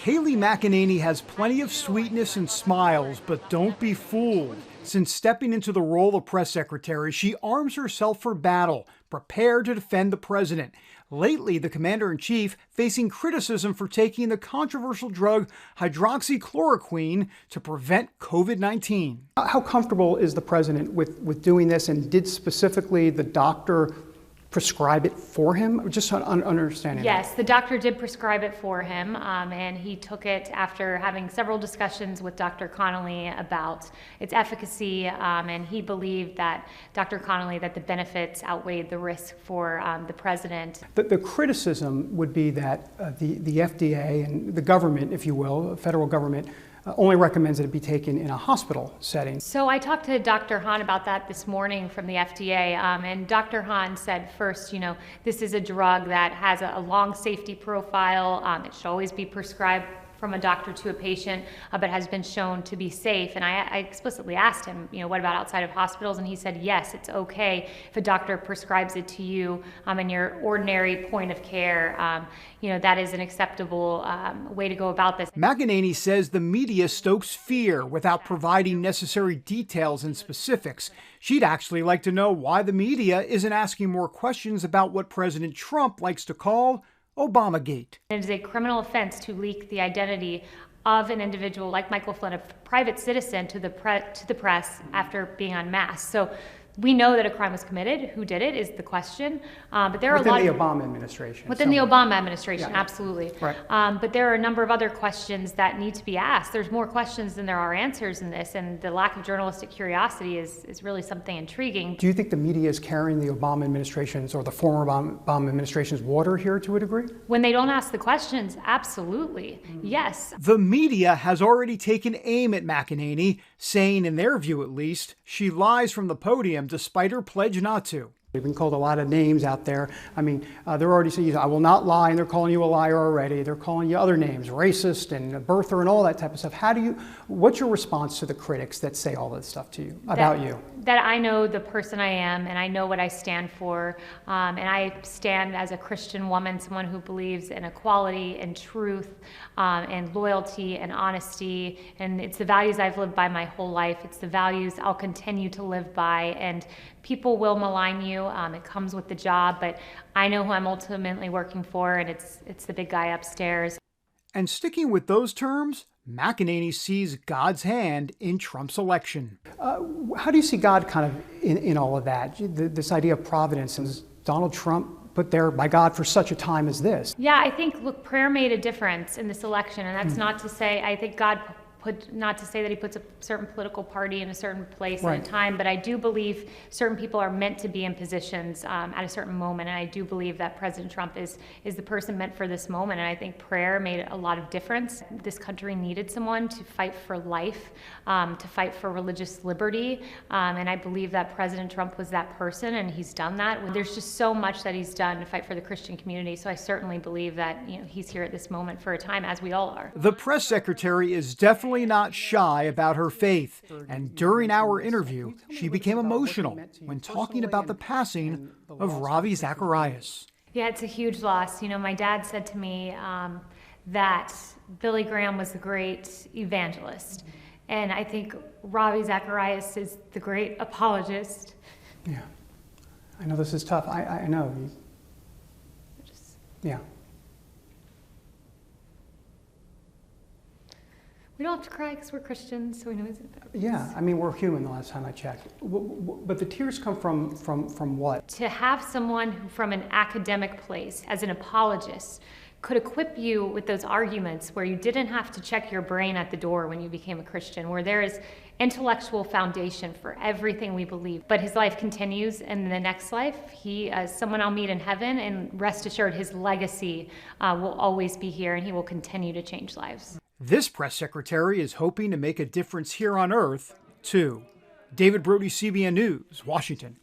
Kayleigh McEnany has plenty of sweetness and smiles, but don't be fooled. Since stepping into the role of press secretary, she arms herself for battle, prepared to defend the president. Lately, the commander-in-chief facing criticism for taking the controversial drug hydroxychloroquine to prevent COVID-19. How comfortable is the president with doing this, and did specifically the doctor prescribe it for him? Just understanding. Yes, the doctor did prescribe it for him, and he took it after having several discussions with Dr. Connolly about its efficacy, and he believed that Dr. Connolly, that the benefits outweighed the risk for the president. The criticism would be that the FDA and the government, if you will, the federal government, only recommends that it be taken in a hospital setting. So I talked to Dr. Hahn about that this morning from the FDA, and Dr. Hahn said first, this is a drug that has a long safety profile. It should always be prescribed from a doctor to a patient, but has been shown to be safe. And I explicitly asked him, what about outside of hospitals? And he said, yes, it's okay if a doctor prescribes it to you in your ordinary point of care. That is an acceptable way to go about this. McEnany says the media stokes fear without providing necessary details and specifics. She'd actually like to know why the media isn't asking more questions about what President Trump likes to call Obamagate. It is a criminal offense to leak the identity of an individual like Michael Flynn, a private citizen, to the press after being unmasked. So we know that a crime was committed. Who did it is the question. But there are within the Obama administration. Within the Obama administration, yeah. Absolutely. Right. But there are a number of other questions that need to be asked. There's more questions than there are answers in this, and the lack of journalistic curiosity is really something intriguing. Do you think the media is carrying the Obama administration's or the former Obama administration's water here to a degree? When they don't ask the questions, absolutely. Yes. The media has already taken aim at McEnany, saying, in their view at least, she lies from the podium despite her pledge not to. They've been called a lot of names out there. I mean, they're already saying, I will not lie, and they're calling you a liar already. They're calling you other names, racist and birther and all that type of stuff. What's your response to the critics that say all this stuff to you, about you? That I know the person I am, and I know what I stand for, and I stand as a Christian woman, someone who believes in equality and truth and loyalty and honesty, and it's the values I've lived by my whole life. It's the values I'll continue to live by, and people will malign you. It comes with the job, but I know who I'm ultimately working for, and it's the big guy upstairs. And sticking with those terms, McEnany sees God's hand in Trump's election. How do you see God kind of in all of that? This idea of providence, and is Donald Trump put there by God for such a time as this? Yeah, I think, look, prayer made a difference in this election, and that's not to say, I think God not to say that he puts a certain political party in a certain place right. at a time, but I do believe certain people are meant to be in positions at a certain moment, and I do believe that President Trump is the person meant for this moment, and I think prayer made a lot of difference. This country needed someone to fight for life, to fight for religious liberty, and I believe that President Trump was that person, and he's done that. There's just so much that he's done to fight for the Christian community, so I certainly believe that he's here at this moment for a time, as we all are. The press secretary is definitely not shy about her faith, and during our interview, she became emotional when talking about the passing of Ravi Zacharias. Yeah, it's a huge loss. My dad said to me that Billy Graham was the great evangelist, and I think Ravi Zacharias is the great apologist. Yeah, I know this is tough. I know. Yeah. We don't have to cry because we're Christians, so we know he's in heaven. Yeah, I mean, we're human the last time I checked. But the tears come from what? To have someone who, from an academic place, as an apologist, could equip you with those arguments where you didn't have to check your brain at the door when you became a Christian, where there is intellectual foundation for everything we believe. But his life continues, and in the next life, he is someone I'll meet in heaven, and rest assured his legacy will always be here, and he will continue to change lives. This press secretary is hoping to make a difference here on Earth, too. David Brody, CBN News, Washington.